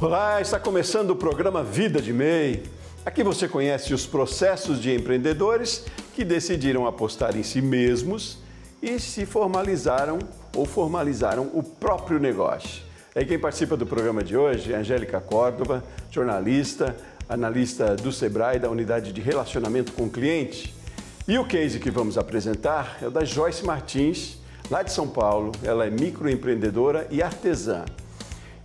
Olá, está começando o programa Vida de MEI. Aqui você conhece os processos de empreendedores que decidiram apostar em si mesmos e se formalizaram o próprio negócio. E quem participa do programa de hoje é Angélica Córdova, jornalista, analista do Sebrae, da Unidade de Relacionamento com o Cliente. E o case que vamos apresentar é o da Joyce Martins, lá de São Paulo. Ela é microempreendedora e artesã.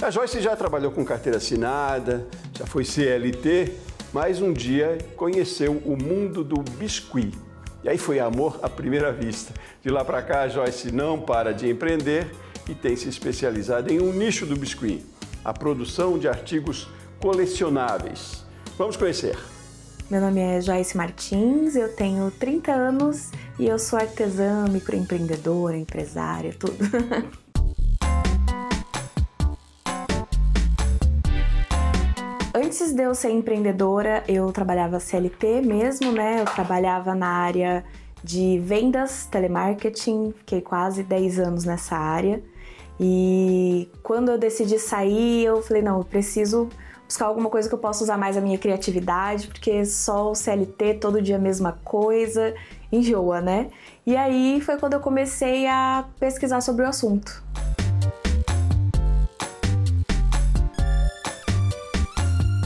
A Joyce já trabalhou com carteira assinada, já foi CLT, mas um dia conheceu o mundo do biscuit. E aí foi amor à primeira vista. De lá para cá, a Joyce não para de empreender e tem se especializado em um nicho do biscuit, a produção de artigos colecionáveis. Vamos conhecer. Meu nome é Joyce Martins, eu tenho 30 anos e eu sou artesã, microempreendedora, empresária, tudo. Antes de eu ser empreendedora, eu trabalhava CLT mesmo, né? Eu trabalhava na área de vendas, telemarketing, fiquei quase 10 anos nessa área. E quando eu decidi sair, eu falei, não, eu preciso buscar alguma coisa que eu possa usar mais a minha criatividade, porque só o CLT, todo dia a mesma coisa, enjoa, né? E aí foi quando eu comecei a pesquisar sobre o assunto.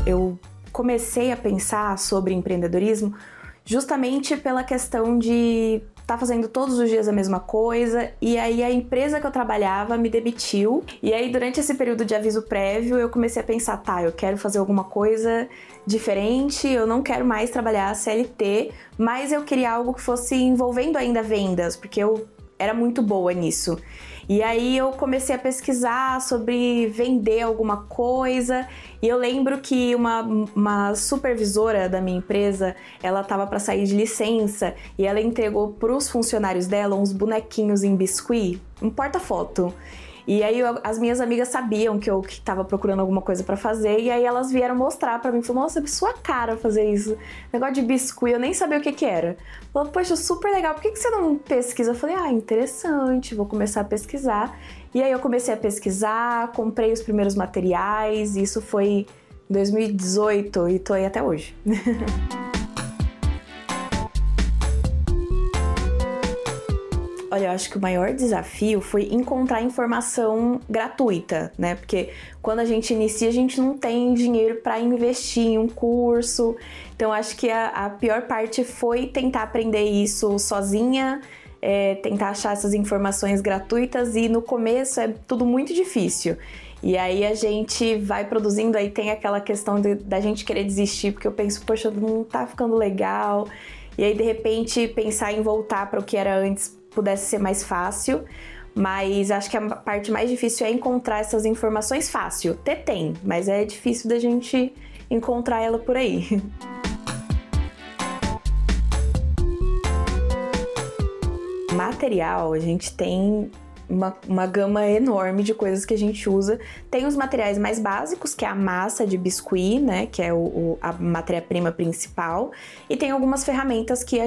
Eu comecei a pensar sobre empreendedorismo justamente pela questão de estar fazendo todos os dias a mesma coisa, e aí a empresa que eu trabalhava me demitiu, e aí durante esse período de aviso prévio eu comecei a pensar, tá, eu quero fazer alguma coisa diferente, eu não quero mais trabalhar CLT, mas eu queria algo que fosse envolvendo ainda vendas, porque eu era muito boa nisso. E aí eu comecei a pesquisar sobre vender alguma coisa, e eu lembro que uma supervisora da minha empresa, ela estava para sair de licença, e ela entregou para os funcionários dela uns bonequinhos em biscuit, um porta-foto. E aí as minhas amigas sabiam que eu estava procurando alguma coisa para fazer, e aí elas vieram mostrar para mim, falaram, nossa, é sua cara fazer isso, negócio de biscuit, eu nem sabia o que era. Falaram, poxa, super legal, por que você não pesquisa? Eu falei, interessante, vou começar a pesquisar. E aí eu comecei a pesquisar, comprei os primeiros materiais, isso foi em 2018 e tô aí até hoje. Olha, eu acho que o maior desafio foi encontrar informação gratuita, né? Porque quando a gente inicia, a gente não tem dinheiro para investir em um curso. Então, acho que a pior parte foi tentar aprender isso sozinha, tentar achar essas informações gratuitas, e no começo é tudo muito difícil. E aí a gente vai produzindo, aí tem aquela questão da gente querer desistir, porque eu penso, poxa, não tá ficando legal. E aí, de repente, pensar em voltar para o que era antes pudesse ser mais fácil, mas acho que a parte mais difícil é encontrar essas informações fácil. Tem, mas é difícil da gente encontrar ela por aí. Material, a gente tem uma gama enorme de coisas que a gente usa. Tem os materiais mais básicos, que é a massa de biscuit, né, que é a matéria-prima principal, e tem algumas ferramentas que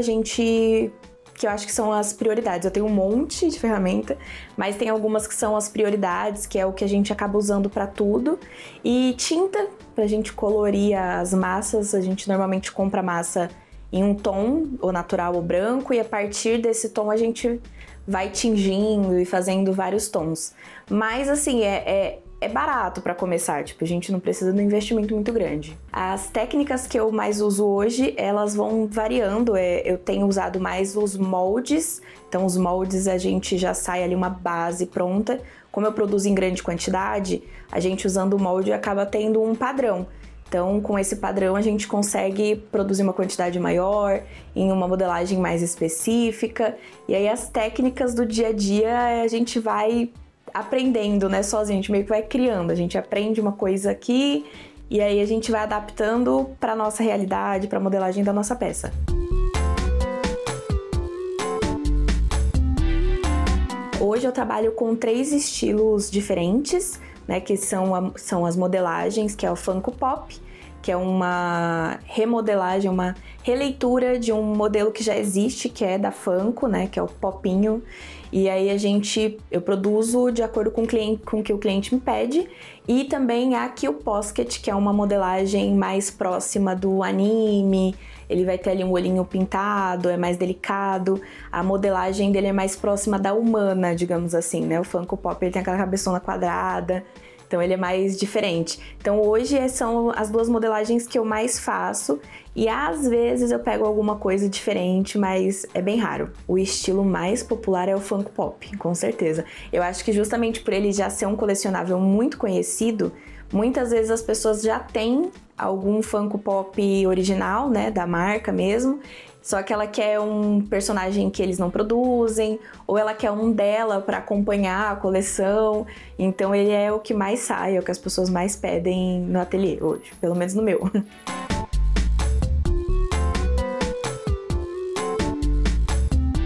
eu acho que são as prioridades. Eu tenho um monte de ferramenta, mas tem algumas que são as prioridades, que é o que a gente acaba usando para tudo. E tinta, pra gente colorir as massas, a gente normalmente compra massa em um tom, ou natural ou branco, e a partir desse tom a gente vai tingindo e fazendo vários tons. Mas assim, é barato para começar, tipo, a gente não precisa de um investimento muito grande. As técnicas que eu mais uso hoje, elas vão variando, eu tenho usado mais os moldes, então os moldes a gente já sai ali uma base pronta. Como eu produzo em grande quantidade, a gente usando o molde acaba tendo um padrão. Então, com esse padrão, a gente consegue produzir uma quantidade maior, em uma modelagem mais específica, e aí as técnicas do dia a dia a gente vai aprendendo, né, sozinho, a gente meio que vai criando, a gente aprende uma coisa aqui e aí a gente vai adaptando para nossa realidade, para a modelagem da nossa peça. Hoje eu trabalho com 3 estilos diferentes, né, que são as modelagens, que é o Funko Pop, que é uma remodelagem, uma releitura de um modelo que já existe, que é da Funko, né, que é o Popinho. E aí eu produzo de acordo com o que o cliente me pede. E também há aqui o Posket, que é uma modelagem mais próxima do anime. Ele vai ter ali um olhinho pintado, é mais delicado. A modelagem dele é mais próxima da humana, digamos assim, né? O Funko Pop, ele tem aquela cabeçona quadrada, então ele é mais diferente. Então hoje são as duas modelagens que eu mais faço. E às vezes eu pego alguma coisa diferente, mas é bem raro. O estilo mais popular é o Funko Pop, com certeza. Eu acho que justamente por ele já ser um colecionável muito conhecido, muitas vezes as pessoas já têm algum Funko Pop original, né, da marca mesmo, só que ela quer um personagem que eles não produzem, ou ela quer um dela para acompanhar a coleção. Então ele é o que mais sai, é o que as pessoas mais pedem no ateliê hoje, pelo menos no meu.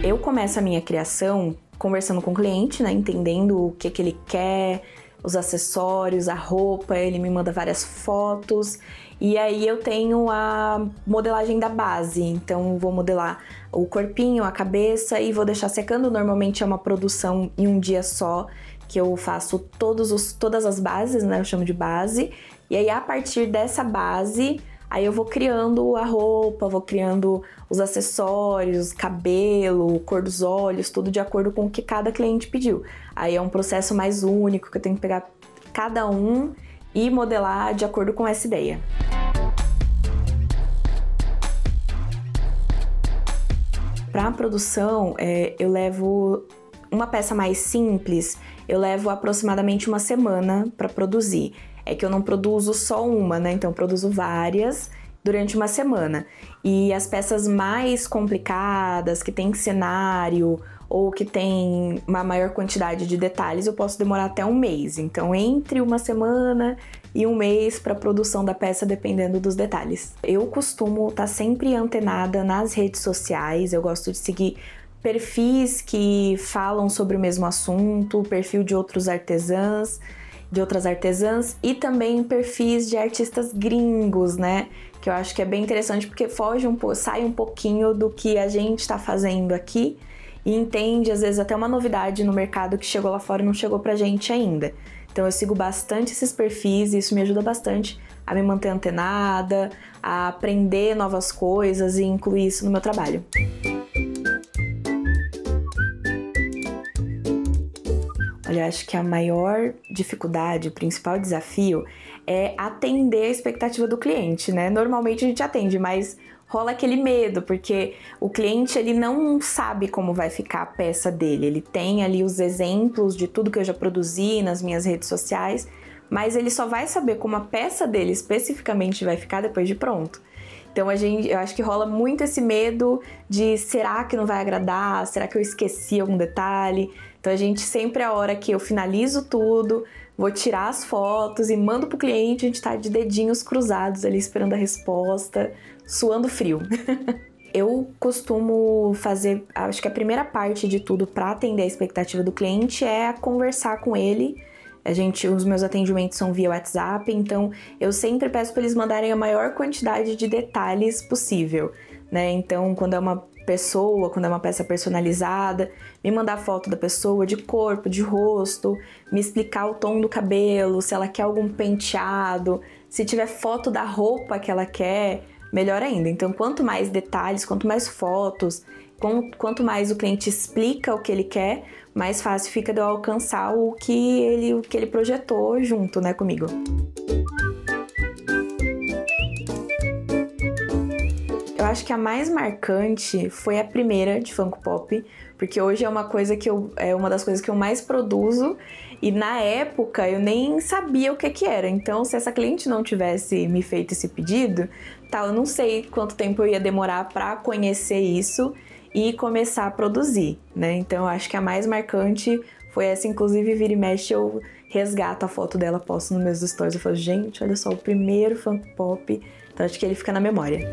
Eu começo a minha criação conversando com o cliente, né, entendendo o que ele quer, os acessórios, a roupa, ele me manda várias fotos. E aí eu tenho a modelagem da base, então vou modelar o corpinho, a cabeça e vou deixar secando. Normalmente é uma produção em um dia só, que eu faço todas as bases, né, eu chamo de base. E aí a partir dessa base, aí eu vou criando a roupa, vou criando os acessórios, cabelo, cor dos olhos, tudo de acordo com o que cada cliente pediu. Aí é um processo mais único, que eu tenho que pegar cada um e modelar de acordo com essa ideia. Para a produção, eu levo uma peça mais simples, eu levo aproximadamente uma semana para produzir. É que eu não produzo só uma, né? Então eu produzo várias durante uma semana. E as peças mais complicadas, que tem cenário ou que tem uma maior quantidade de detalhes, eu posso demorar até um mês. Então, entre uma semana e um mês para a produção da peça, dependendo dos detalhes. Eu costumo estar sempre antenada nas redes sociais, eu gosto de seguir perfis que falam sobre o mesmo assunto, perfil de outras artesãs e também perfis de artistas gringos, né? Que eu acho que é bem interessante porque sai um pouquinho do que a gente está fazendo aqui e entende, às vezes, até uma novidade no mercado que chegou lá fora e não chegou pra gente ainda. Então eu sigo bastante esses perfis e isso me ajuda bastante a me manter antenada, a aprender novas coisas e incluir isso no meu trabalho. Olha, eu acho que a maior dificuldade, o principal desafio é atender a expectativa do cliente, né? Normalmente a gente atende, mas rola aquele medo, porque o cliente ele não sabe como vai ficar a peça dele. Ele tem ali os exemplos de tudo que eu já produzi nas minhas redes sociais, mas ele só vai saber como a peça dele especificamente vai ficar depois de pronto. Então eu acho que rola muito esse medo de será que não vai agradar? Será que eu esqueci algum detalhe? Então a gente sempre, a hora que eu finalizo tudo, vou tirar as fotos e mando pro cliente, a gente tá de dedinhos cruzados ali esperando a resposta, suando frio. Eu costumo fazer, acho que a primeira parte de tudo para atender a expectativa do cliente é conversar com ele. Os meus atendimentos são via WhatsApp, então eu sempre peço para eles mandarem a maior quantidade de detalhes possível, né? Então, quando é uma peça personalizada, me mandar foto da pessoa, de corpo, de rosto, me explicar o tom do cabelo, se ela quer algum penteado, se tiver foto da roupa que ela quer, melhor ainda. Então, quanto mais detalhes, quanto mais fotos, quanto mais o cliente explica o que ele quer, mais fácil fica de eu alcançar o que ele projetou junto, né, comigo. Eu acho que a mais marcante foi a primeira de Funko Pop, porque hoje é uma das coisas que eu mais produzo e na época eu nem sabia o que era. Então, se essa cliente não tivesse me feito esse pedido, eu não sei quanto tempo eu ia demorar para conhecer isso e começar a produzir, né? Então, eu acho que a mais marcante foi essa. Inclusive, vira e mexe, eu resgato a foto dela, posto nos meus stories. Eu falo, gente, olha só, o primeiro Funko Pop. Então, acho que ele fica na memória.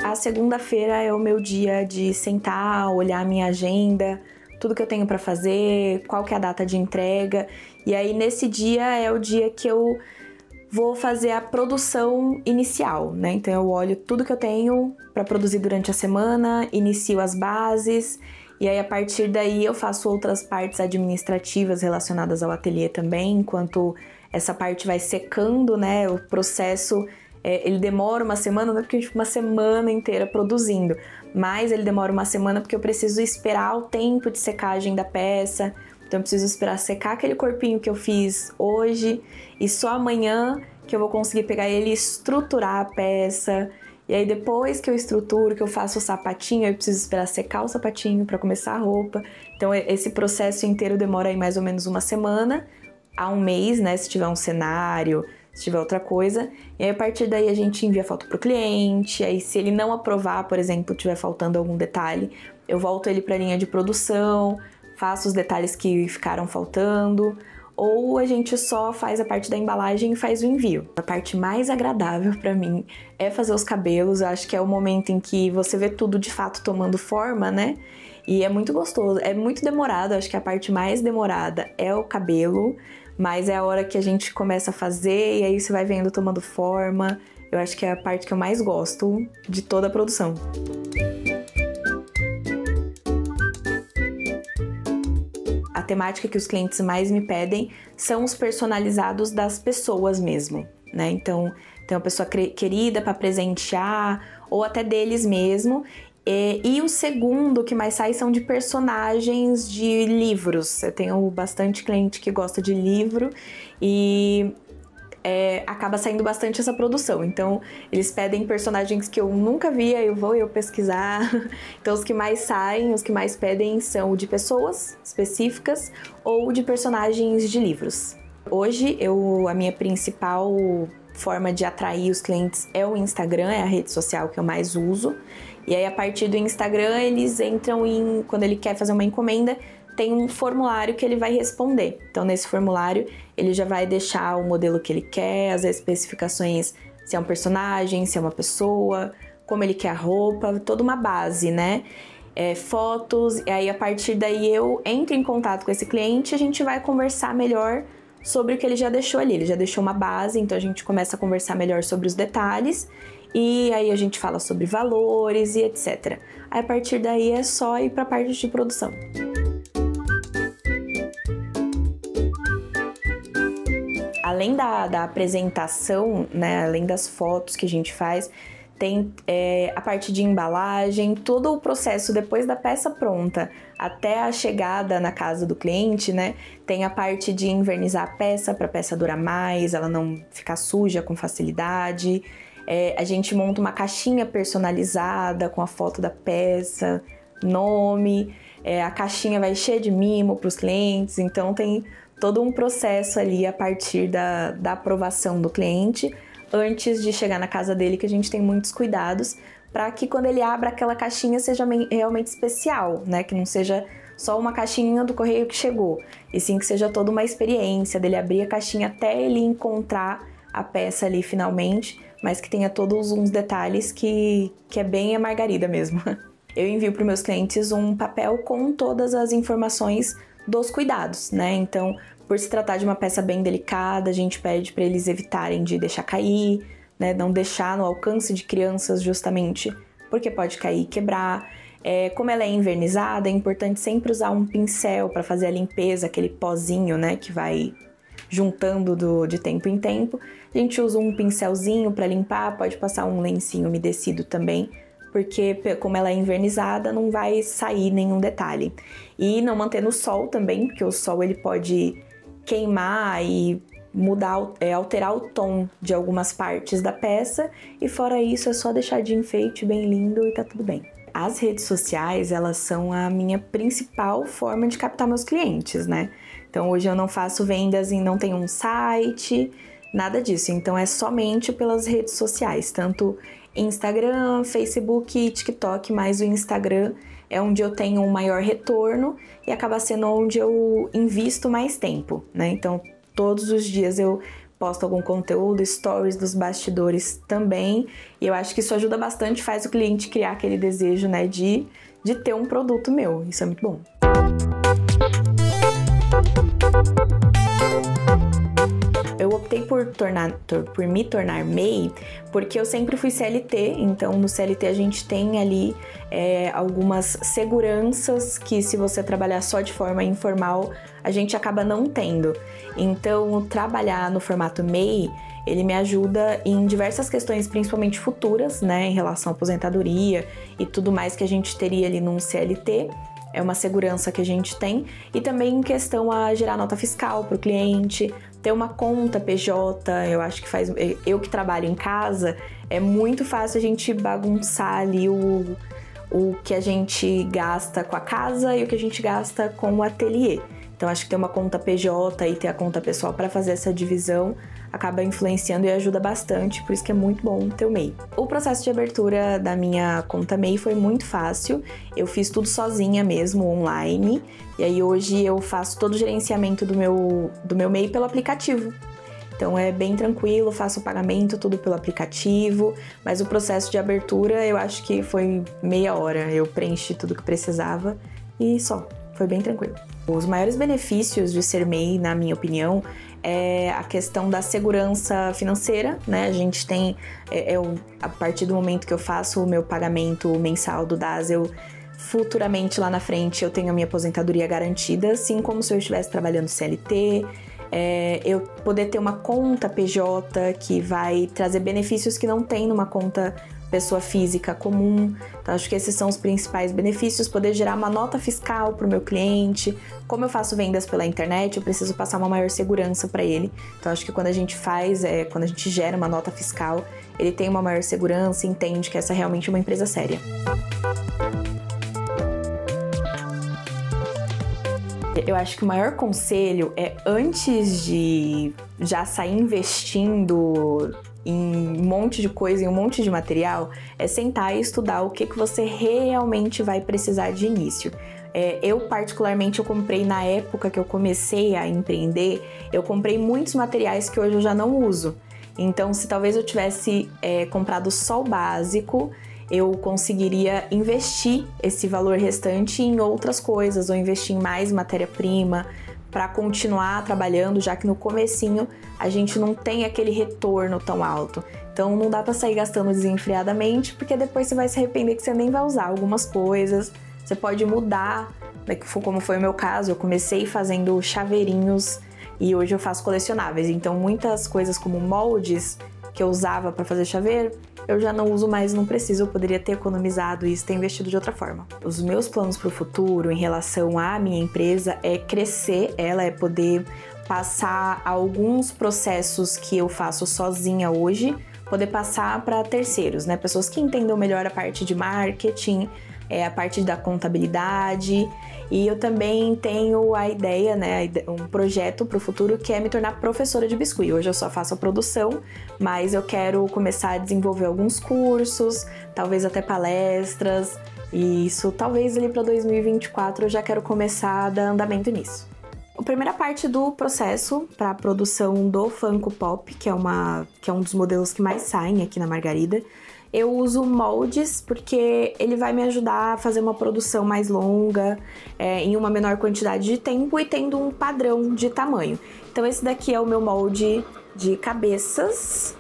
A segunda-feira é o meu dia de sentar, olhar a minha agenda, tudo que eu tenho para fazer, qual que é a data de entrega. E aí nesse dia é o dia que eu vou fazer a produção inicial, né? Então eu olho tudo que eu tenho para produzir durante a semana, inicio as bases e aí a partir daí eu faço outras partes administrativas relacionadas ao ateliê também, enquanto essa parte vai secando, né? O processo ele demora uma semana, não é porque eu fico uma semana inteira produzindo, mas ele demora uma semana porque eu preciso esperar o tempo de secagem da peça. Então eu preciso esperar secar aquele corpinho que eu fiz hoje e só amanhã que eu vou conseguir pegar ele e estruturar a peça. E aí depois que eu estruturo, que eu faço o sapatinho, eu preciso esperar secar o sapatinho para começar a roupa. Então esse processo inteiro demora aí mais ou menos uma semana a um mês, né? Se tiver um cenário, se tiver outra coisa. E aí a partir daí a gente envia foto pro cliente. Aí se ele não aprovar, por exemplo, tiver faltando algum detalhe, eu volto ele para a linha de produção, faço os detalhes que ficaram faltando, ou a gente só faz a parte da embalagem e faz o envio. A parte mais agradável para mim é fazer os cabelos. Eu acho que é o momento em que você vê tudo de fato tomando forma, né? E é muito gostoso, é muito demorado. Eu acho que a parte mais demorada é o cabelo, mas é a hora que a gente começa a fazer e aí você vai vendo tomando forma. Eu acho que é a parte que eu mais gosto de toda a produção. A temática que os clientes mais me pedem são os personalizados das pessoas mesmo, né? Então, tem uma pessoa querida para presentear, ou até deles mesmo. E o segundo que mais sai são de personagens de livros. Eu tenho bastante cliente que gosta de livro e acaba saindo bastante essa produção. Então, eles pedem personagens que eu nunca vi, aí eu vou pesquisar. Então, os que mais saem, os que mais pedem são de pessoas específicas ou de personagens de livros. Hoje, a minha principal forma de atrair os clientes é o Instagram, é a rede social que eu mais uso. E aí, a partir do Instagram, eles entram quando ele quer fazer uma encomenda, tem um formulário que ele vai responder. Então, nesse formulário, ele já vai deixar o modelo que ele quer, as especificações, se é um personagem, se é uma pessoa, como ele quer a roupa, toda uma base, né? Fotos, e aí a partir daí eu entro em contato com esse cliente e a gente vai conversar melhor sobre o que ele já deixou ali. Ele já deixou uma base, então a gente começa a conversar melhor sobre os detalhes e aí a gente fala sobre valores e etc. Aí a partir daí é só ir para a parte de produção. Além da apresentação, né, além das fotos que a gente faz, tem a parte de embalagem, todo o processo depois da peça pronta até a chegada na casa do cliente, né? Tem a parte de invernizar a peça para a peça durar mais, ela não ficar suja com facilidade. A gente monta uma caixinha personalizada com a foto da peça, nome, a caixinha vai cheia de mimo para os clientes, então tem todo um processo ali a partir da aprovação do cliente, antes de chegar na casa dele, que a gente tem muitos cuidados para que quando ele abra aquela caixinha seja realmente especial, né? Que não seja só uma caixinha do correio que chegou, e sim que seja toda uma experiência dele abrir a caixinha até ele encontrar a peça ali finalmente, mas que tenha todos uns detalhes que é bem a margarida mesmo. Eu envio para os meus clientes um papel com todas as informações dos cuidados, né? Então, por se tratar de uma peça bem delicada, a gente pede para eles evitarem de deixar cair, né? Não deixar no alcance de crianças, justamente porque pode cair e quebrar. Como ela é invernizada, é importante sempre usar um pincel para fazer a limpeza, aquele pozinho, né? Que vai juntando de tempo em tempo. A gente usa um pincelzinho para limpar, pode passar um lencinho umedecido também, porque como ela é invernizada, não vai sair nenhum detalhe. E não manter no sol também, porque o sol ele pode queimar e mudar, alterar o tom de algumas partes da peça, e fora isso é só deixar de enfeite bem lindo e tá tudo bem. As redes sociais, elas são a minha principal forma de captar meus clientes, né? Então hoje eu não faço vendas e não tenho um site, nada disso. Então é somente pelas redes sociais, tanto Instagram, Facebook e TikTok, mas o Instagram é onde eu tenho um maior retorno e acaba sendo onde eu invisto mais tempo, né? Então, todos os dias eu posto algum conteúdo, stories dos bastidores também, e eu acho que isso ajuda bastante, faz o cliente criar aquele desejo, né, de ter um produto meu. Isso é muito bom. Eu optei por me tornar MEI porque eu sempre fui CLT, então no CLT a gente tem ali algumas seguranças que, se você trabalhar só de forma informal, a gente acaba não tendo. Então, trabalhar no formato MEI, ele me ajuda em diversas questões, principalmente futuras, né, em relação à aposentadoria e tudo mais que a gente teria ali num CLT. É uma segurança que a gente tem, e também em questão a gerar nota fiscal para o cliente, ter uma conta PJ. Eu acho que eu que trabalho em casa, é muito fácil a gente bagunçar ali o que a gente gasta com a casa e o que a gente gasta com o ateliê. Então acho que ter uma conta PJ e ter a conta pessoal para fazer essa divisão acaba influenciando e ajuda bastante, por isso que é muito bom ter o MEI. O processo de abertura da minha conta MEI foi muito fácil, eu fiz tudo sozinha mesmo, online, e aí hoje eu faço todo o gerenciamento do meu MEI pelo aplicativo. Então é bem tranquilo, faço o pagamento tudo pelo aplicativo, mas o processo de abertura eu acho que foi meia hora, eu preenchi tudo que precisava e só, foi bem tranquilo. Os maiores benefícios de ser MEI, na minha opinião, é a questão da segurança financeira, né? A gente tem, a partir do momento que eu faço o meu pagamento mensal do DAS, futuramente lá na frente eu tenho a minha aposentadoria garantida, assim como se eu estivesse trabalhando CLT. Eu poder ter uma conta PJ que vai trazer benefícios que não tem numa conta pessoa física comum. Então acho que esses são os principais benefícios, poder gerar uma nota fiscal para o meu cliente. Como eu faço vendas pela internet, eu preciso passar uma maior segurança para ele. Então acho que quando a gente quando a gente gera uma nota fiscal, ele tem uma maior segurança e entende que essa é realmente uma empresa séria. Eu acho que o maior conselho é, antes de já sair investindo em um monte de coisa, em um monte de material, é sentar e estudar o que você realmente vai precisar de início. Eu particularmente, eu comprei na época que eu comecei a empreender, eu comprei muitos materiais que hoje eu já não uso. Então, se talvez eu tivesse comprado só o básico, eu conseguiria investir esse valor restante em outras coisas, ou investir em mais matéria-prima para continuar trabalhando, já que no comecinho a gente não tem aquele retorno tão alto. Então não dá para sair gastando desenfreadamente, porque depois você vai se arrepender que você nem vai usar algumas coisas. Você pode mudar, como foi o meu caso, eu comecei fazendo chaveirinhos e hoje eu faço colecionáveis. Então muitas coisas como moldes que eu usava para fazer chaveiro, eu já não uso mais, não preciso, eu poderia ter economizado isso, ter investido de outra forma. Os meus planos para o futuro em relação à minha empresa é crescer, é poder passar alguns processos que eu faço sozinha hoje, poder passar para terceiros, né? Pessoas que entendam melhor a parte de marketing, a parte da contabilidade. E eu também tenho a ideia, né, um projeto para o futuro que é me tornar professora de biscuit. Hoje eu só faço a produção, mas eu quero começar a desenvolver alguns cursos, talvez até palestras, e isso talvez ali para 2024 eu já quero começar a dar andamento nisso. A primeira parte do processo para a produção do Funko Pop, que é um dos modelos que mais saem aqui na Margarida, eu uso moldes porque ele vai me ajudar a fazer uma produção mais longa, em uma menor quantidade de tempo e tendo um padrão de tamanho. Então esse daqui é o meu molde de cabeças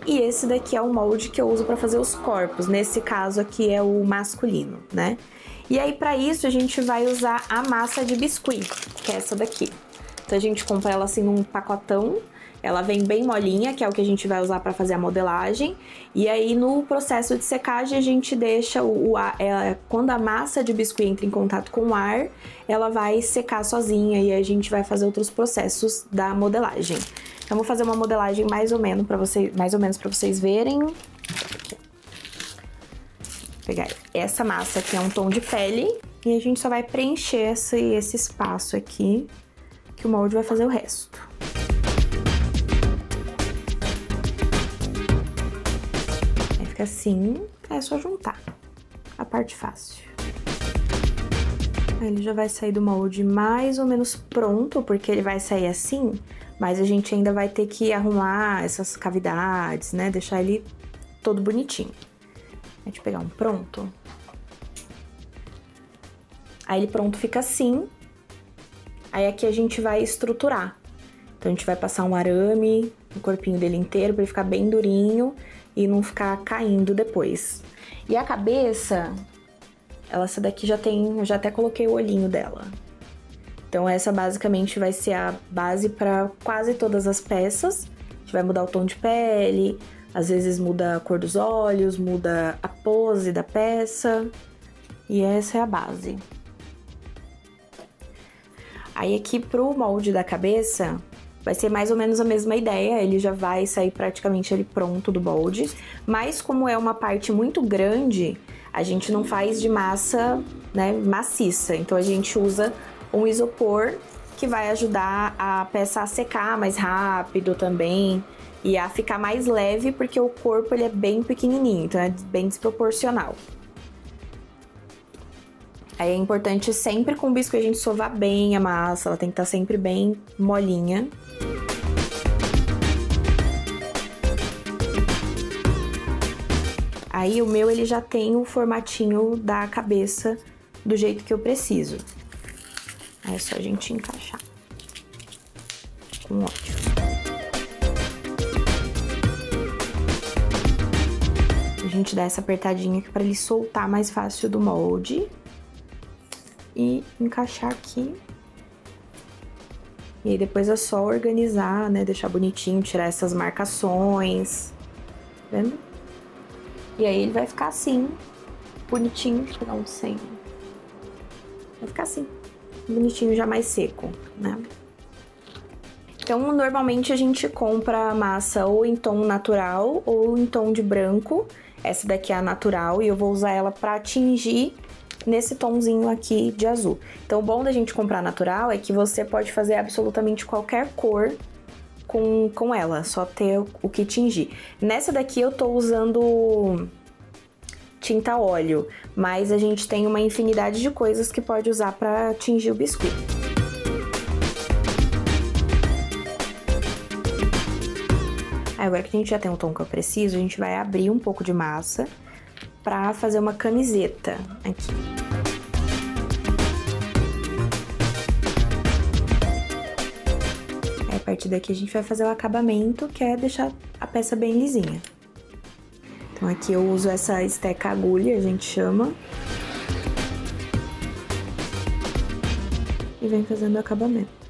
e esse daqui é o molde que eu uso para fazer os corpos. Nesse caso aqui é o masculino, né? E aí para isso a gente vai usar a massa de biscuit, que é essa daqui. Então a gente compra ela assim num pacotão. Ela vem bem molinha, que é o que a gente vai usar para fazer a modelagem. E aí, no processo de secagem, a gente deixa o ar... quando a massa de biscuit entra em contato com o ar, ela vai secar sozinha e aí a gente vai fazer outros processos da modelagem. Então, vou fazer uma modelagem mais ou menos para vocês verem. Vou pegar essa massa aqui, é um tom de pele. E a gente só vai preencher esse espaço aqui, que o molde vai fazer o resto. Assim, é só juntar a parte fácil. Aí ele já vai sair do molde mais ou menos pronto, porque ele vai sair assim, mas a gente ainda vai ter que arrumar essas cavidades, né? Deixar ele todo bonitinho. A gente pegar um pronto. Aí ele pronto fica assim. Aí aqui a gente vai estruturar. Então a gente vai passar um arame no corpinho dele inteiro para ele ficar bem durinho e não ficar caindo depois. E a cabeça, essa daqui já tem, eu já até coloquei o olhinho dela. Então essa basicamente vai ser a base para quase todas as peças. A gente vai mudar o tom de pele, às vezes muda a cor dos olhos, muda a pose da peça. E essa é a base. Aí aqui pro molde da cabeça, vai ser mais ou menos a mesma ideia, ele já vai sair praticamente ele pronto do molde, mas como é uma parte muito grande, a gente não faz de massa, né, maciça, então a gente usa um isopor que vai ajudar a peça a secar mais rápido também e a ficar mais leve, porque o corpo ele é bem pequenininho, então é bem desproporcional. Aí é importante sempre com o biscuit a gente sovar bem a massa, ela tem que estar sempre bem molinha. Aí o meu ele já tem o formatinho da cabeça do jeito que eu preciso. Aí é só a gente encaixar com ódio. A gente dá essa apertadinha aqui para ele soltar mais fácil do molde. E encaixar aqui. E aí depois é só organizar, né? Deixar bonitinho, tirar essas marcações. Tá vendo? E aí ele vai ficar assim, bonitinho. Deixa eu dar um sem. Vai ficar assim, bonitinho, já mais seco, né? Então, normalmente a gente compra a massa ou em tom natural ou em tom de branco. Essa daqui é a natural e eu vou usar ela pra tingir nesse tomzinho aqui de azul. Então, o bom da gente comprar natural é que você pode fazer absolutamente qualquer cor com ela, só ter o que tingir. Nessa daqui eu tô usando tinta óleo, mas a gente tem uma infinidade de coisas que pode usar pra tingir o biscuit. Agora que a gente já tem o tom que eu preciso, a gente vai abrir um pouco de massa pra fazer uma camiseta aqui. Aí, a partir daqui a gente vai fazer o acabamento, que é deixar a peça bem lisinha. Então aqui eu uso essa esteca agulha, a gente chama. E vem fazendo o acabamento.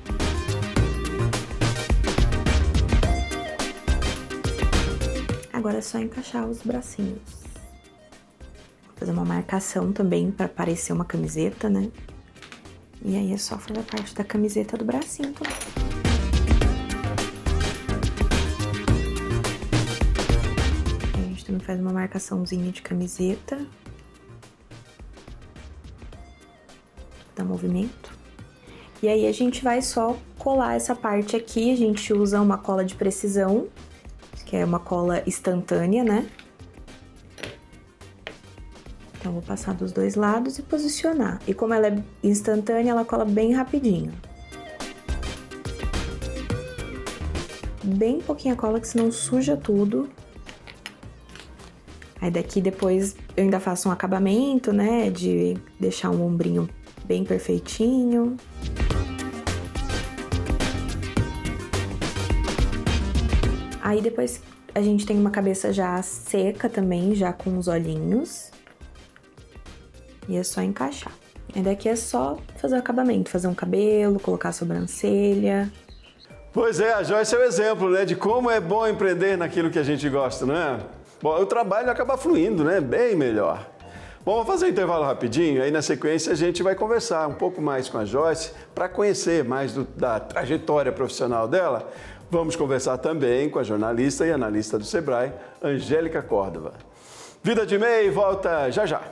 Agora é só encaixar os bracinhos. Fazer uma marcação também para parecer uma camiseta, né? E aí é só fazer a parte da camiseta do bracinho também. Aí a gente também faz uma marcaçãozinha de camiseta. Dá movimento. E aí a gente vai só colar essa parte aqui, a gente usa uma cola de precisão, que é uma cola instantânea, né? Então, vou passar dos dois lados e posicionar. E como ela é instantânea, ela cola bem rapidinho. Bem pouquinha cola, que senão suja tudo. Aí daqui depois eu ainda faço um acabamento, né? De deixar um ombrinho bem perfeitinho. Aí depois a gente tem uma cabeça já seca também, já com os olhinhos. E é só encaixar. E daqui é só fazer o acabamento, fazer um cabelo, colocar a sobrancelha. Pois é, a Joyce é o exemplo, né, de como é bom empreender naquilo que a gente gosta, não é? Bom, o trabalho acaba fluindo, né, bem melhor. Bom, vou fazer um intervalo rapidinho, aí na sequência a gente vai conversar um pouco mais com a Joyce para conhecer mais da trajetória profissional dela. Vamos conversar também com a jornalista e analista do Sebrae, Angélica Córdova. Vida de MEI volta já já.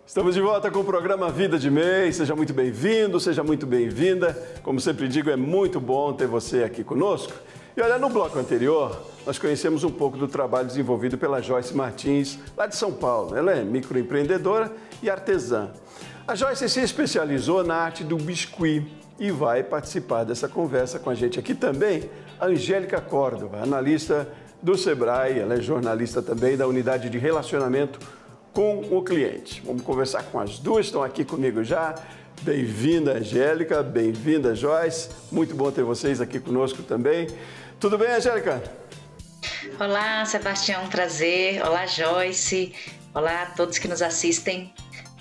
Estamos de volta com o programa Vida de MEI. Seja muito bem-vindo, seja muito bem-vinda. Como sempre digo, é muito bom ter você aqui conosco. E olha, no bloco anterior, nós conhecemos um pouco do trabalho desenvolvido pela Joyce Martins, lá de São Paulo. Ela é microempreendedora e artesã. A Joyce se especializou na arte do biscuit e vai participar dessa conversa com a gente aqui também, a Angélica Córdova, analista do Sebrae, ela é jornalista também da unidade de relacionamento com o cliente. Vamos conversar com as duas, estão aqui comigo já. Bem-vinda, Angélica, bem-vinda, Joyce. Muito bom ter vocês aqui conosco também. Tudo bem, Angélica? Olá, Sebastião, um prazer. Olá, Joyce. Olá a todos que nos assistem.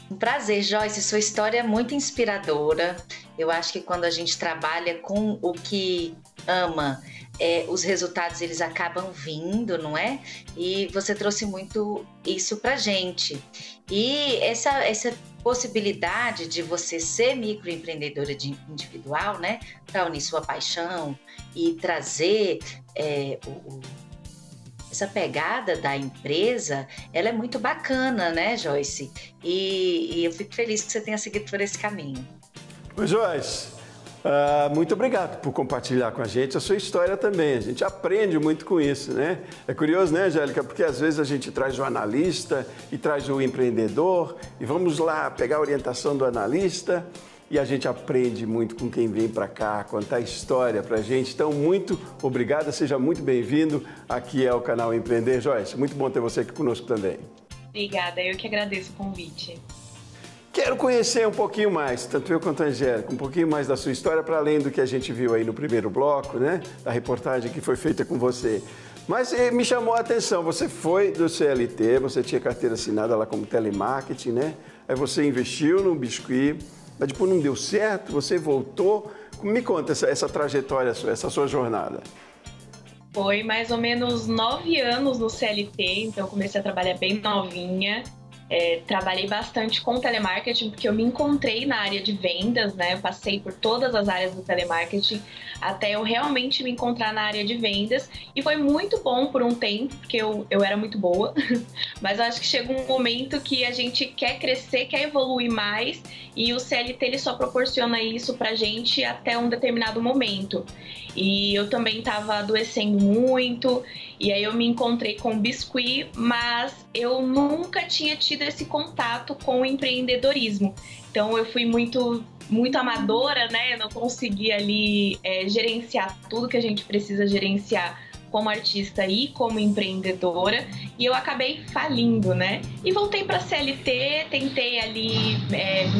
Um prazer, Joyce. Sua história é muito inspiradora. Eu acho que quando a gente trabalha com o que ama, os resultados eles acabam vindo, não é? E você trouxe muito isso pra gente. E essa possibilidade de você ser microempreendedora individual, né? Para unir sua paixão e trazer essa pegada da empresa, ela é muito bacana, né, Joyce? E eu fico feliz que você tenha seguido por esse caminho. Oi, Joyce. Muito obrigado por compartilhar com a gente a sua história também. A gente aprende muito com isso, né? É curioso, né, Angélica? Porque às vezes a gente traz o analista e traz o empreendedor e vamos lá pegar a orientação do analista e a gente aprende muito com quem vem para cá, contar história para a gente. Então, muito obrigada, seja muito bem-vindo aqui ao canal Empreender, Joyce. Muito bom ter você aqui conosco também. Obrigada, eu que agradeço o convite. Quero conhecer um pouquinho mais, tanto eu quanto a Angélica, um pouquinho mais da sua história, para além do que a gente viu aí no primeiro bloco, né? Da reportagem que foi feita com você. Mas me chamou a atenção, você foi do CLT, você tinha carteira assinada lá como telemarketing, né? Aí você investiu no biscuit, mas depois não deu certo, você voltou. Me conta essa trajetória sua, essa sua jornada. Foi mais ou menos 9 anos no CLT, então eu comecei a trabalhar bem novinha. Trabalhei bastante com telemarketing, porque eu me encontrei na área de vendas, né? Eu passei por todas as áreas do telemarketing até eu realmente me encontrar na área de vendas. E foi muito bom por um tempo, porque eu era muito boa. Mas eu acho que chega um momento que a gente quer crescer, quer evoluir mais. E o CLT ele só proporciona isso pra gente até um determinado momento. E eu também estava adoecendo muito, e aí eu me encontrei com o biscuit, mas eu nunca tinha tido esse contato com o empreendedorismo. Então eu fui muito amadora, né? Eu não consegui ali gerenciar tudo que a gente precisa gerenciar como artista e como empreendedora, e eu acabei falindo, né? E voltei para a CLT, tentei ali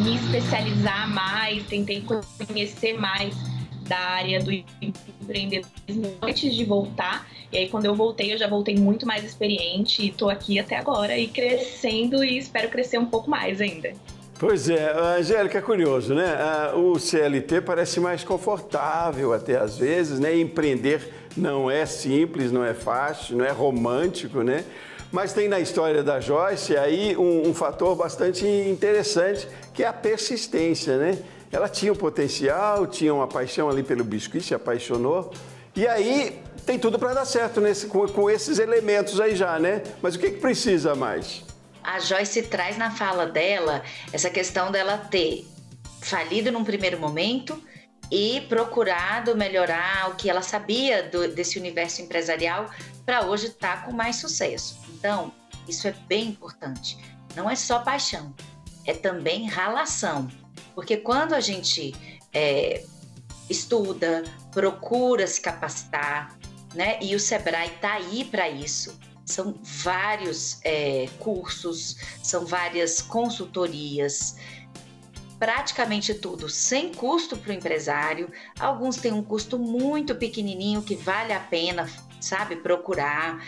me especializar mais, tentei conhecer mais da área do empreendedorismo antes de voltar. E aí, quando eu voltei, eu já voltei muito mais experiente e tô aqui até agora e crescendo e espero crescer um pouco mais ainda. Pois é, Angélica, é curioso, né? O CLT parece mais confortável até às vezes, né? Empreender não é simples, não é fácil, não é romântico, né? Mas tem na história da Joyce aí um fator bastante interessante, que é a persistência, né? Ela tinha um potencial, tinha uma paixão ali pelo biscuit, se apaixonou. E aí tem tudo para dar certo com esses elementos aí já, né? Mas o que precisa mais? A Joyce traz na fala dela essa questão dela ter falido num primeiro momento e procurado melhorar o que ela sabia desse universo empresarial para hoje estar com mais sucesso. Então, isso é bem importante. Não é só paixão, é também ralação. Porque quando a gente estuda, procura se capacitar, né? E o Sebrae está aí para isso. São vários cursos, são várias consultorias, praticamente tudo sem custo para o empresário. Alguns têm um custo muito pequenininho que vale a pena, sabe, procurar.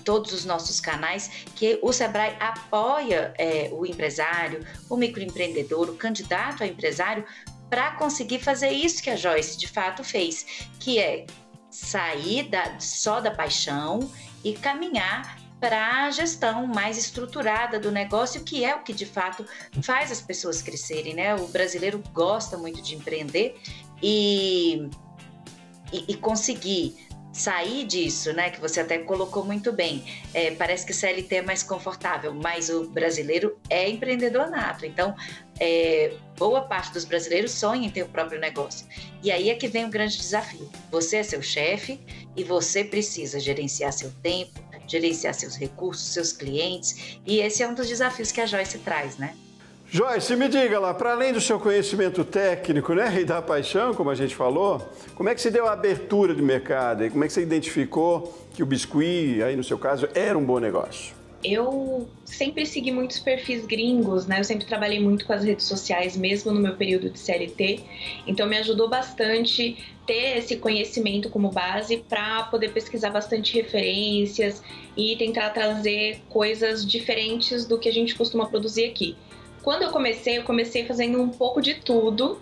Todos os nossos canais, que o Sebrae apoia o empresário, o microempreendedor, o candidato a empresário, para conseguir fazer isso que a Joyce de fato fez, que é sair só da paixão e caminhar para a gestão mais estruturada do negócio, que é o que de fato faz as pessoas crescerem, né? O brasileiro gosta muito de empreender e conseguir sair disso, né, que você até colocou muito bem. Parece que CLT é mais confortável, mas o brasileiro é empreendedor nato. Então, boa parte dos brasileiros sonha em ter o próprio negócio. E aí é que vem o grande desafio. Você é seu chefe e você precisa gerenciar seu tempo, gerenciar seus recursos, seus clientes. E esse é um dos desafios que a Joyce traz, né? Joyce, me diga lá, para além do seu conhecimento técnico, né, e da paixão, como a gente falou, como é que se deu a abertura de mercado? E como é que você identificou que o biscuit, aí no seu caso, era um bom negócio? Eu sempre segui muitos perfis gringos, né? Eu sempre trabalhei muito com as redes sociais, mesmo no meu período de CLT. Então, me ajudou bastante ter esse conhecimento como base para poder pesquisar bastante referências e tentar trazer coisas diferentes do que a gente costuma produzir aqui. Quando eu comecei fazendo um pouco de tudo,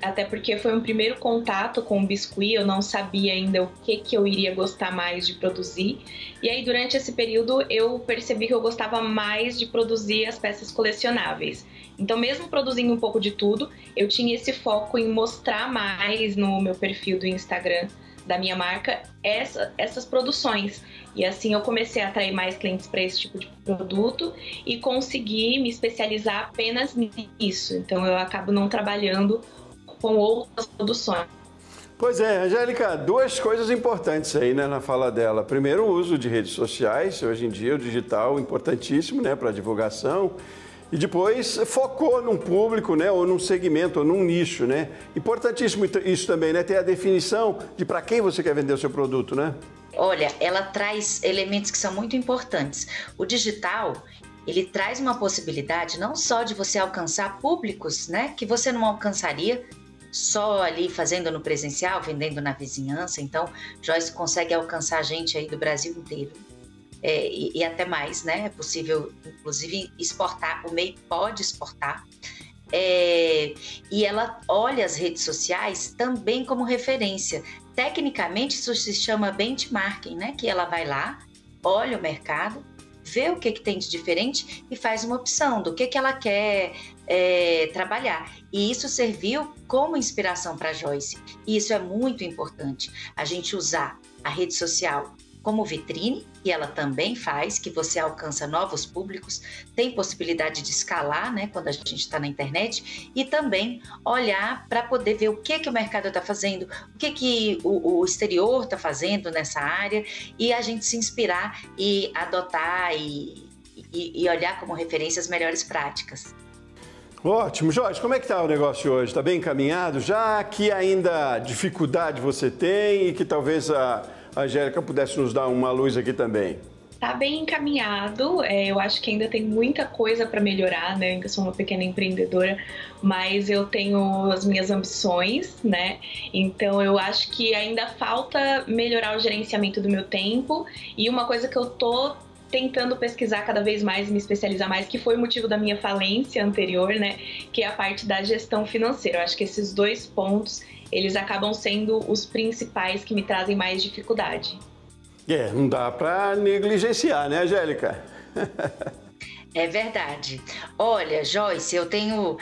até porque foi um primeiro contato com o biscuit, eu não sabia ainda o que eu iria gostar mais de produzir. E aí, durante esse período, eu percebi que eu gostava mais de produzir as peças colecionáveis. Então, mesmo produzindo um pouco de tudo, eu tinha esse foco em mostrar mais no meu perfil do Instagram da minha marca essas produções. E assim eu comecei a atrair mais clientes para esse tipo de produto e consegui me especializar apenas nisso. Então eu acabo não trabalhando com outras produções. Pois é, Angélica, duas coisas importantes aí, né, na fala dela. Primeiro, o uso de redes sociais. Hoje em dia o digital é importantíssimo, né, para divulgação. E depois focou num público, né, ou num segmento, ou num nicho, né? Importantíssimo isso também, né? Ter a definição de para quem você quer vender o seu produto, né? Olha, ela traz elementos que são muito importantes. O digital, ele traz uma possibilidade não só de você alcançar públicos, né, que você não alcançaria só ali fazendo no presencial, vendendo na vizinhança. Então, Joyce consegue alcançar gente aí do Brasil inteiro. E até mais, né? É possível, inclusive, exportar, o MEI pode exportar. E ela olha as redes sociais também como referência. Tecnicamente, isso se chama benchmarking, né? Que ela vai lá, olha o mercado, vê o que tem de diferente e faz uma opção do que ela quer trabalhar. E isso serviu como inspiração para a Joyce. E isso é muito importante, a gente usar a rede social como vitrine, que ela também faz, que você alcança novos públicos, tem possibilidade de escalar, né, quando a gente está na internet, e também olhar para poder ver o que o mercado está fazendo, o que o exterior está fazendo nessa área, e a gente se inspirar e adotar e olhar como referência as melhores práticas. Ótimo. Jorge, como é que está o negócio hoje? Está bem encaminhado? Já que ainda dificuldade você tem e que talvez a Angélica pudesse nos dar uma luz aqui também. Tá bem encaminhado, eu acho que ainda tem muita coisa para melhorar, né? Eu ainda sou uma pequena empreendedora, mas eu tenho as minhas ambições, né? Então eu acho que ainda falta melhorar o gerenciamento do meu tempo, e uma coisa que eu tô tentando pesquisar cada vez mais e me especializar mais, que foi o motivo da minha falência anterior, né? Que é a parte da gestão financeira. Eu acho que esses dois pontos, eles acabam sendo os principais que me trazem mais dificuldade. Não dá para negligenciar, né, Angélica? É verdade. Olha, Joyce, eu tenho,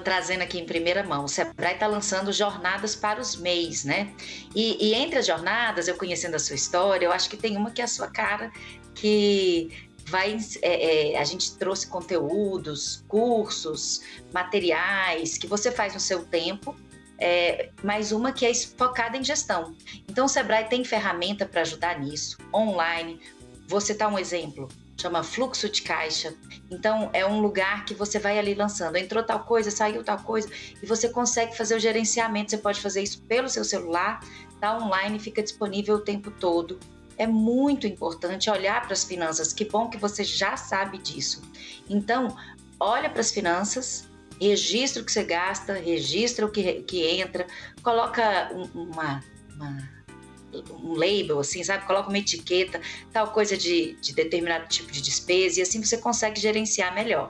trazendo aqui em primeira mão, o Sebrae está lançando jornadas para os MEIs, né? E entre as jornadas, eu conhecendo a sua história, eu acho que tem uma que é a sua cara, que a gente trouxe conteúdos, cursos, materiais que você faz no seu tempo, mais uma que é focada em gestão. Então, o Sebrae tem ferramenta para ajudar nisso, online. Vou citar um exemplo, chama Fluxo de Caixa. Então, é um lugar que você vai ali lançando. Entrou tal coisa, saiu tal coisa, e você consegue fazer o gerenciamento. Você pode fazer isso pelo seu celular, tá online, fica disponível o tempo todo. É muito importante olhar para as finanças. Que bom que você já sabe disso. Então, olha para as finanças, registra o que você gasta, registra o que entra, coloca um label, assim, sabe? Coloca uma etiqueta, tal coisa de determinado tipo de despesa, e assim você consegue gerenciar melhor.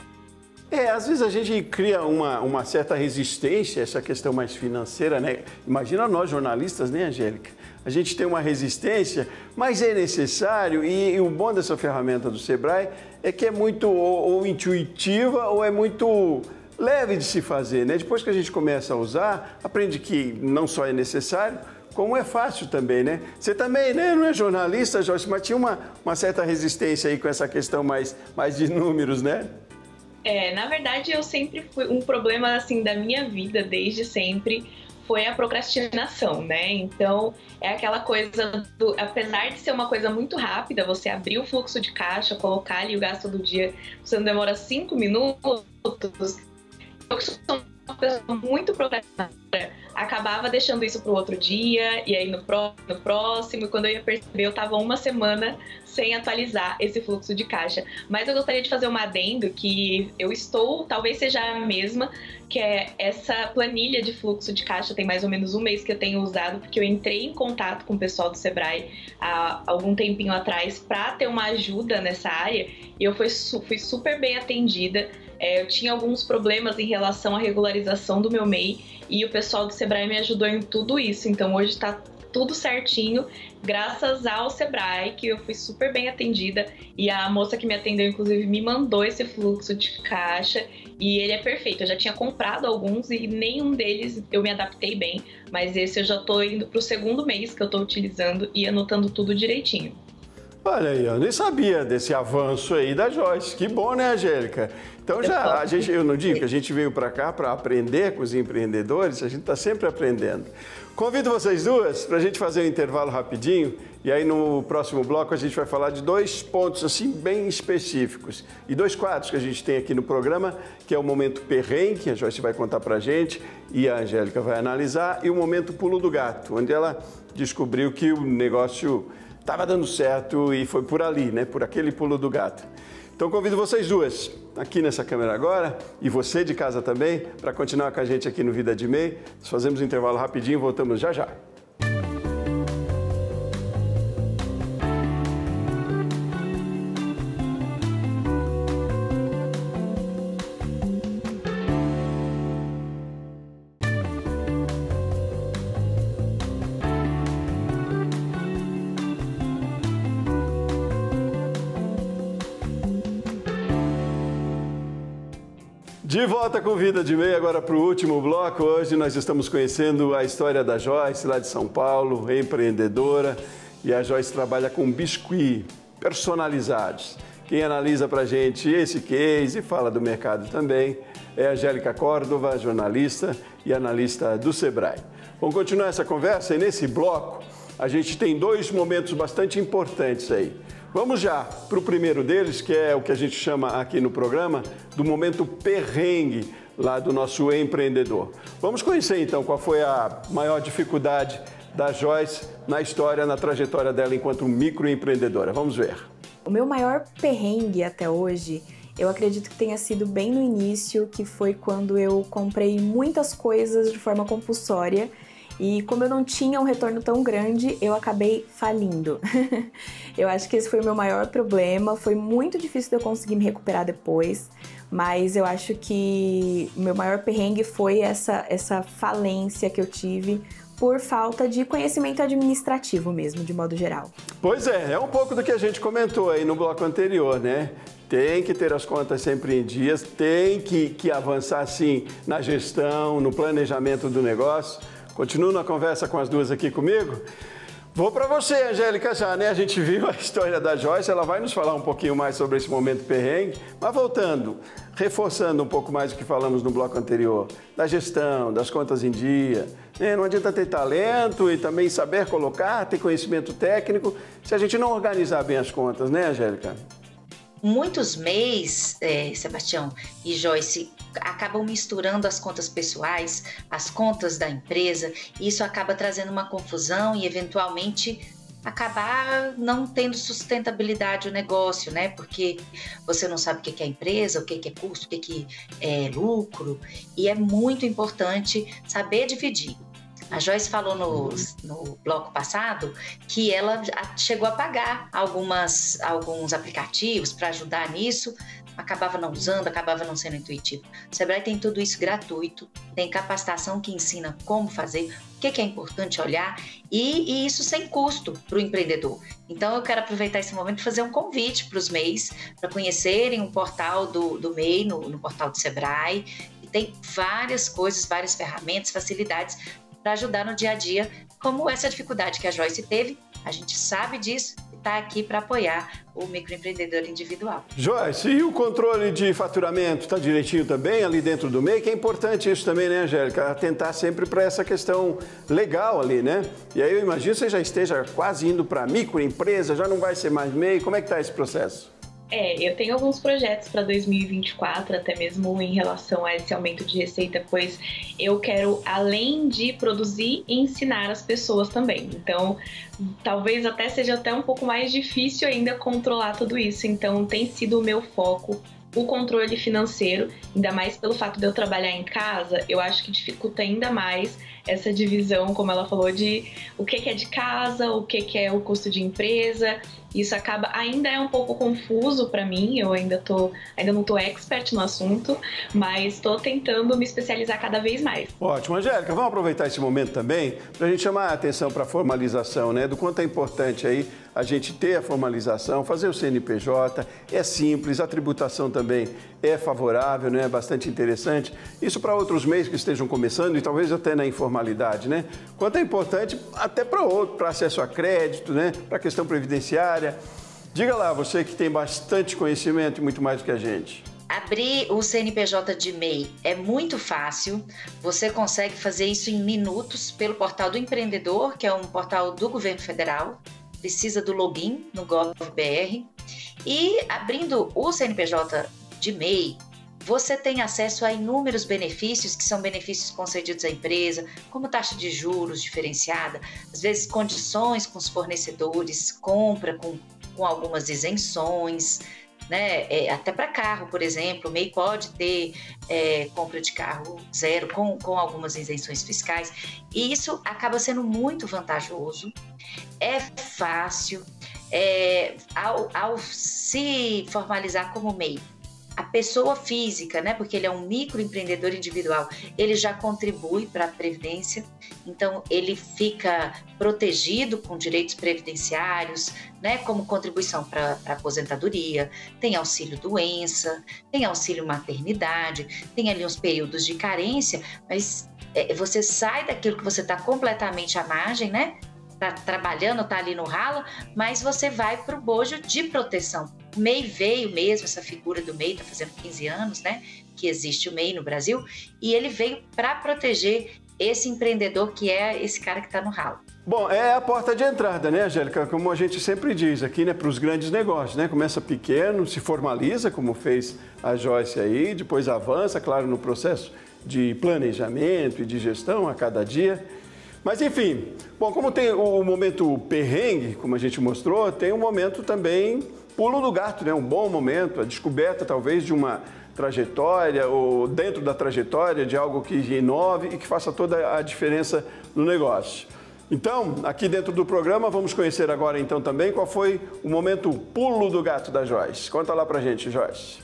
Às vezes a gente cria uma certa resistência a essa questão mais financeira, né? Imagina nós jornalistas, né, Angélica? A gente tem uma resistência, mas é necessário, e o bom dessa ferramenta do Sebrae é que é muito ou intuitiva ou é muito leve de se fazer, né? Depois que a gente começa a usar, aprende que não só é necessário, como é fácil também, né? Você também, né? Não é jornalista, Joyce, mas tinha uma certa resistência aí com essa questão mais de números, né? Na verdade, eu sempre fui um problema, assim, da minha vida, desde sempre, foi a procrastinação, né? Então, é aquela coisa apesar de ser uma coisa muito rápida, você abrir o fluxo de caixa, colocar ali o gasto do dia, você não demora 5 minutos, eu sou uma pessoa muito procrastinadora, acabava deixando isso para o outro dia, e aí no próximo, e quando eu ia perceber, eu estava uma semana sem atualizar esse fluxo de caixa. Mas eu gostaria de fazer um adendo que eu estou, talvez seja a mesma, que é essa planilha de fluxo de caixa, tem mais ou menos um mês que eu tenho usado, porque eu entrei em contato com o pessoal do Sebrae há algum tempinho atrás para ter uma ajuda nessa área, e eu fui super bem atendida. Eu tinha alguns problemas em relação à regularização do meu MEI, e o pessoal do Sebrae me ajudou em tudo isso. Então hoje está tudo certinho, graças ao Sebrae, que eu fui super bem atendida, e a moça que me atendeu, inclusive, me mandou esse fluxo de caixa, e ele é perfeito. Eu já tinha comprado alguns e nenhum deles eu me adaptei bem, mas esse eu já tô indo pro segundo mês que eu tô utilizando e anotando tudo direitinho. Olha aí, eu nem sabia desse avanço aí da Joyce. Que bom, né, Angélica? Então eu não digo que a gente veio para cá para aprender com os empreendedores, a gente está sempre aprendendo. Convido vocês duas para a gente fazer um intervalo rapidinho, e aí no próximo bloco a gente vai falar de 2 pontos assim bem específicos e 2 quadros que a gente tem aqui no programa, que é o momento perrengue, que a Joyce vai contar para a gente e a Angélica vai analisar, e o momento pulo do gato, onde ela descobriu que o negócio estava dando certo e foi por ali, né? Por aquele pulo do gato. Então convido vocês duas aqui nessa câmera agora, e você de casa também, para continuar com a gente aqui no Vida de MEI. Nós fazemos um intervalo rapidinho e voltamos já já. De volta com Vida de MEI, agora para o último bloco. Hoje nós estamos conhecendo a história da Joyce, lá de São Paulo, empreendedora. E a Joyce trabalha com biscuit personalizados. Quem analisa para a gente esse case e fala do mercado também é a Angélica Córdova, jornalista e analista do Sebrae. Vamos continuar essa conversa, e nesse bloco a gente tem 2 momentos bastante importantes aí. Vamos já para o primeiro deles, que é o que a gente chama aqui no programa do momento perrengue lá do nosso empreendedor. Vamos conhecer então qual foi a maior dificuldade da Joyce na história, na trajetória dela enquanto microempreendedora. Vamos ver. O meu maior perrengue até hoje, eu acredito que tenha sido bem no início, que foi quando eu comprei muitas coisas de forma compulsória. E como eu não tinha um retorno tão grande, eu acabei falindo. Eu acho que esse foi o meu maior problema. Foi muito difícil de eu conseguir me recuperar depois, mas eu acho que o meu maior perrengue foi essa falência que eu tive por falta de conhecimento administrativo mesmo, de modo geral. Pois é um pouco do que a gente comentou aí no bloco anterior, né? Tem que ter as contas sempre em dias, tem que avançar sim na gestão, no planejamento do negócio. Continuo na conversa com as duas aqui comigo. Vou para você, Angélica, já, né? A gente viu a história da Joyce, ela vai nos falar um pouquinho mais sobre esse momento perrengue, mas voltando, reforçando um pouco mais o que falamos no bloco anterior, da gestão, das contas em dia, né? Não adianta ter talento e também saber colocar, ter conhecimento técnico, se a gente não organizar bem as contas, né, Angélica? Muitos MEIs, Sebastião e Joyce, acabam misturando as contas pessoais, as contas da empresa, e isso acaba trazendo uma confusão e, eventualmente, acabar não tendo sustentabilidade o negócio, né? Porque você não sabe o que é empresa, o que é custo, o que é lucro, e é muito importante saber dividir. A Joyce falou no bloco passado que ela chegou a pagar alguns aplicativos para ajudar nisso, acabava não usando, acabava não sendo intuitivo. O Sebrae tem tudo isso gratuito, tem capacitação que ensina como fazer, o que é importante olhar, e isso sem custo para o empreendedor. Então eu quero aproveitar esse momento e fazer um convite para os MEIs, para conhecerem o portal do MEI, no portal do Sebrae, e tem várias coisas, várias ferramentas, facilidades para ajudar no dia a dia, como essa dificuldade que a Joyce teve. A gente sabe disso e está aqui para apoiar o microempreendedor individual. Joyce, e o controle de faturamento está direitinho também ali dentro do MEI? Que é importante isso também, né, Angélica? Atentar sempre para essa questão legal ali, né? E aí eu imagino que você já esteja quase indo para microempresa, já não vai ser mais MEI. Como é que está esse processo? Eu tenho alguns projetos para 2024, até mesmo em relação a esse aumento de receita, pois eu quero, além de produzir, ensinar as pessoas também. Então, talvez até seja até um pouco mais difícil ainda controlar tudo isso. Então, tem sido o meu foco o controle financeiro, ainda mais pelo fato de eu trabalhar em casa. Eu acho que dificulta ainda mais essa divisão, como ela falou, de o que é de casa, o que é o custo de empresa. Isso ainda é um pouco confuso para mim, eu ainda não tô expert no assunto, mas estou tentando me especializar cada vez mais. Ótimo, Angélica, vamos aproveitar esse momento também para a gente chamar a atenção para a formalização, né? Do quanto é importante aí a gente ter a formalização, fazer o CNPJ, é simples, a tributação também é favorável, né? É bastante interessante. Isso para outros meios que estejam começando e talvez até na informalidade, né? Quanto é importante até para acesso a crédito, né? Para a questão previdenciária. Diga lá, você que tem bastante conhecimento e muito mais do que a gente. Abrir o CNPJ de MEI é muito fácil, você consegue fazer isso em minutos pelo portal do empreendedor, que é um portal do governo federal, precisa do login no Gov.br, e abrindo o CNPJ de MEI, você tem acesso a inúmeros benefícios, que são benefícios concedidos à empresa, como taxa de juros diferenciada, às vezes condições com os fornecedores, compra com algumas isenções, né? Até para carro, por exemplo, o MEI pode ter compra de carro zero com algumas isenções fiscais, e isso acaba sendo muito vantajoso, é fácil, ao se formalizar como MEI. A pessoa física, né, porque ele é um microempreendedor individual, ele já contribui para a Previdência, então ele fica protegido com direitos previdenciários, né, como contribuição para a aposentadoria, tem auxílio-doença, tem auxílio-maternidade, tem ali uns períodos de carência, mas você sai daquilo que você está completamente à margem, né? Tá trabalhando, tá ali no ralo, mas você vai para o bojo de proteção. O MEI veio mesmo, essa figura do MEI, está fazendo 15 anos, né, que existe o MEI no Brasil, e ele veio para proteger esse empreendedor que é esse cara que está no ralo. Bom, é a porta de entrada, né, Angélica? Como a gente sempre diz aqui, né, para os grandes negócios, né? Começa pequeno, se formaliza, como fez a Joyce aí, depois avança, claro, no processo de planejamento e de gestão a cada dia. Mas enfim, bom, como tem o momento perrengue, como a gente mostrou, tem um momento também pulo do gato, né? Um bom momento, a descoberta talvez de uma trajetória ou dentro da trajetória de algo que inove e que faça toda a diferença no negócio. Então, aqui dentro do programa, vamos conhecer agora então também qual foi o momento pulo do gato da Joyce. Conta lá pra gente, Joyce.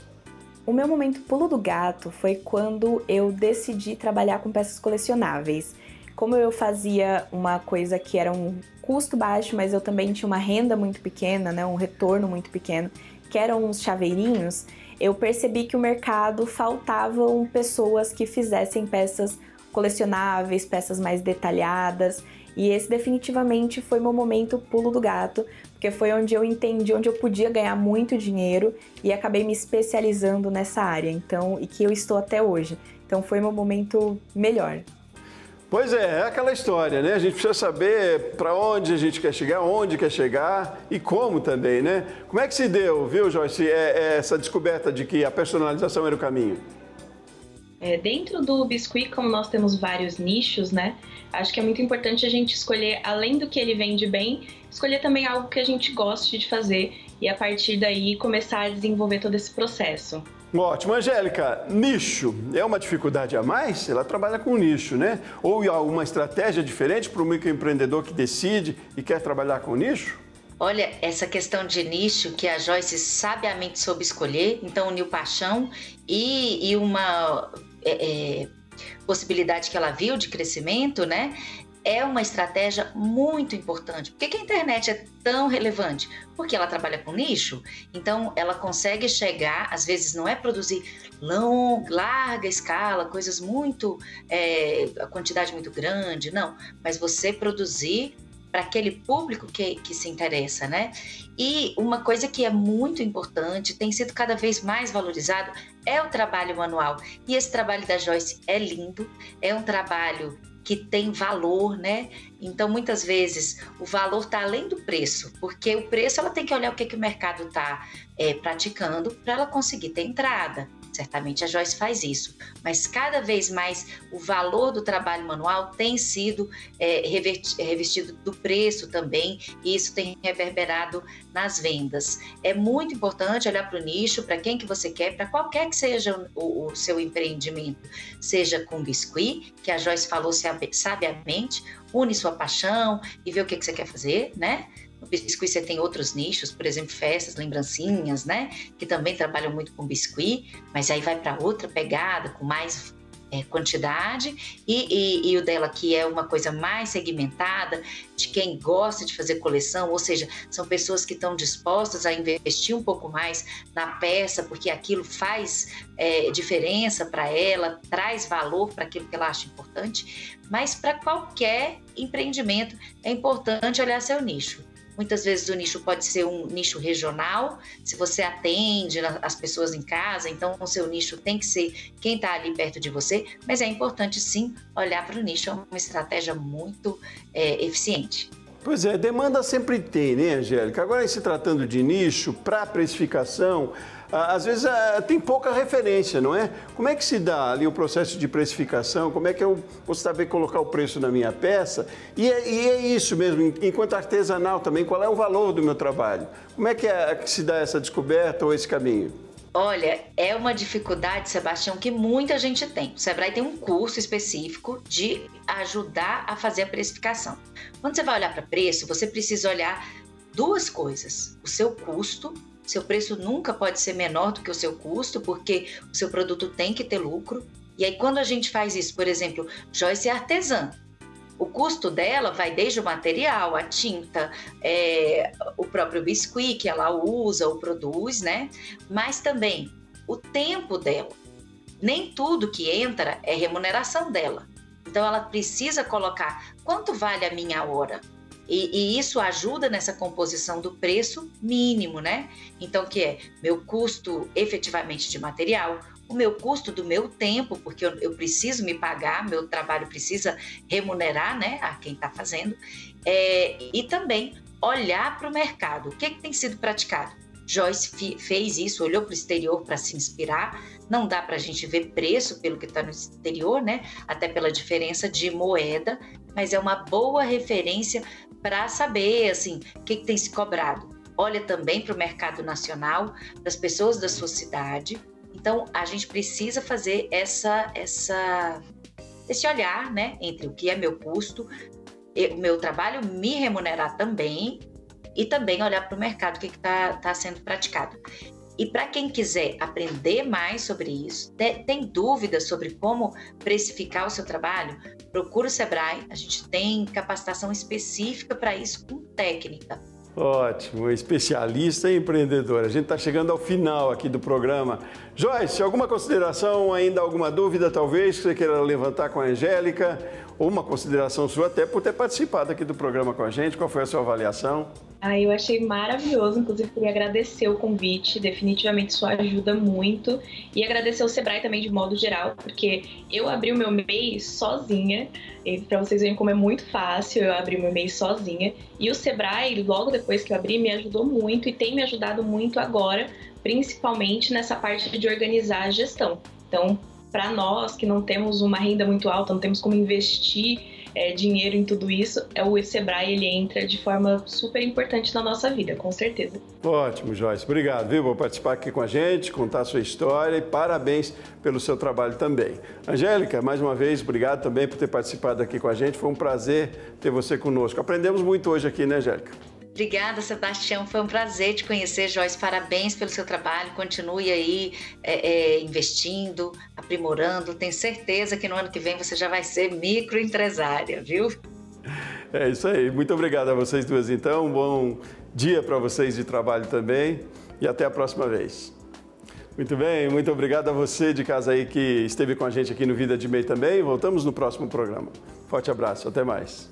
O meu momento pulo do gato foi quando eu decidi trabalhar com peças colecionáveis. Como eu fazia uma coisa que era um custo baixo, mas eu também tinha uma renda muito pequena, né, um retorno muito pequeno, que eram uns chaveirinhos, eu percebi que o mercado faltavam pessoas que fizessem peças colecionáveis, peças mais detalhadas, e esse definitivamente foi meu momento pulo do gato, porque foi onde eu entendi onde eu podia ganhar muito dinheiro e acabei me especializando nessa área, então, e que eu estou até hoje. Então foi meu momento melhor. Pois é aquela história, né? A gente precisa saber para onde a gente quer chegar, onde quer chegar e como também, né? Como é que se deu, viu, Joyce, essa descoberta de que a personalização era o caminho? Dentro do biscuit, como nós temos vários nichos, né? Acho que é muito importante a gente escolher, além do que ele vende bem, escolher também algo que a gente goste de fazer e a partir daí começar a desenvolver todo esse processo. Ótimo. Angélica, nicho é uma dificuldade a mais? Ela trabalha com nicho, né? Ou alguma estratégia diferente para o microempreendedor que decide e quer trabalhar com nicho? Olha, essa questão de nicho que a Joyce sabiamente soube escolher, então uniu paixão e uma possibilidade que ela viu de crescimento, né? é uma estratégia muito importante. Por que a internet é tão relevante? Porque ela trabalha com nicho, então ela consegue chegar, às vezes não é produzir larga escala, coisas muito, a quantidade muito grande, não, mas você produzir para aquele público que se interessa, né? E uma coisa que é muito importante, tem sido cada vez mais valorizado, é o trabalho manual. E esse trabalho da Joyce é lindo, é um trabalho que tem valor, né? Então, muitas vezes, o valor está além do preço, porque o preço ela tem que olhar o que o mercado está praticando para ela conseguir ter entrada. Certamente a Joyce faz isso, mas cada vez mais o valor do trabalho manual tem sido revestido do preço também, e isso tem reverberado nas vendas. É muito importante olhar para o nicho, para quem que você quer, para qualquer que seja o seu empreendimento, seja com biscuit, que a Joyce falou sabiamente, une sua paixão e vê o que você quer fazer, né? No biscuit você tem outros nichos, por exemplo, festas, lembrancinhas, né? Que também trabalham muito com biscuit, mas aí vai para outra pegada, com mais quantidade. E o dela, que é uma coisa mais segmentada, de quem gosta de fazer coleção, ou seja, são pessoas que estão dispostas a investir um pouco mais na peça, porque aquilo faz diferença para ela, traz valor para aquilo que ela acha importante. Mas para qualquer empreendimento é importante olhar seu nicho. Muitas vezes o nicho pode ser um nicho regional, se você atende as pessoas em casa, então o seu nicho tem que ser quem está ali perto de você, mas é importante sim olhar para o nicho, é uma estratégia muito eficiente. Pois é, demanda sempre tem, né, Angélica? Agora, se tratando de nicho, para precificação, às vezes tem pouca referência, não é? Como é que se dá ali o processo de precificação? Como é que eu vou saber colocar o preço na minha peça? E é isso mesmo, enquanto artesanal também, qual é o valor do meu trabalho? Como é que se dá essa descoberta ou esse caminho? Olha, é uma dificuldade, Sebastião, que muita gente tem. O Sebrae tem um curso específico de ajudar a fazer a precificação. Quando você vai olhar para preço, você precisa olhar duas coisas. O seu custo, seu preço nunca pode ser menor do que o seu custo, porque o seu produto tem que ter lucro. E aí, quando a gente faz isso, por exemplo, Joyce é artesã. O custo dela vai desde o material, a tinta, o próprio biscuit que ela usa ou produz, né? Mas também o tempo dela. Nem tudo que entra é remuneração dela. Então, ela precisa colocar quanto vale a minha hora. E isso ajuda nessa composição do preço mínimo, né? Então, que é meu custo efetivamente de material, o meu custo do meu tempo, porque eu preciso me pagar, meu trabalho precisa remunerar, né, a quem está fazendo, e também olhar para o mercado. O que tem sido praticado? Joyce fez isso, olhou para o exterior para se inspirar. Não dá para a gente ver preço pelo que está no exterior, né? Até pela diferença de moeda, mas é uma boa referência para saber assim, o que tem se cobrado. Olha também para o mercado nacional, das pessoas da sua cidade. Então, a gente precisa fazer esse olhar, né, entre o que é meu custo, o meu trabalho me remunerar também, e também olhar para o mercado, o que está sendo praticado. E para quem quiser aprender mais sobre isso, tem dúvidas sobre como precificar o seu trabalho, procura o Sebrae, a gente tem capacitação específica para isso com técnica. Ótimo, especialista e empreendedora. A gente está chegando ao final aqui do programa. Joyce, alguma consideração, ainda alguma dúvida talvez que você queira levantar com a Angélica? Ou uma consideração sua até por ter participado aqui do programa com a gente? Qual foi a sua avaliação? Eu achei maravilhoso, inclusive queria agradecer o convite, definitivamente isso ajuda muito, e agradecer o Sebrae também de modo geral, porque eu abri o meu MEI sozinha, e para vocês verem como é muito fácil, eu abri o meu MEI sozinha, e o Sebrae, logo depois que eu abri, me ajudou muito e tem me ajudado muito agora, principalmente nessa parte de organizar a gestão. Então, para nós que não temos uma renda muito alta, não temos como investir dinheiro em tudo isso, o Sebrae ele entra de forma super importante na nossa vida, com certeza. Ótimo, Joyce. Obrigado, viu, por participar aqui com a gente, contar a sua história e parabéns pelo seu trabalho também. Angélica, mais uma vez, obrigado também por ter participado aqui com a gente. Foi um prazer ter você conosco. Aprendemos muito hoje aqui, né, Angélica? Obrigada, Sebastião. Foi um prazer te conhecer, Joyce. Parabéns pelo seu trabalho. Continue aí investindo, aprimorando. Tenho certeza que no ano que vem você já vai ser microempresária, viu? É isso aí. Muito obrigado a vocês duas, então. Um bom dia para vocês de trabalho também e até a próxima vez. Muito bem, muito obrigado a você de casa aí que esteve com a gente aqui no Vida de MEI também. Voltamos no próximo programa. Forte abraço, até mais.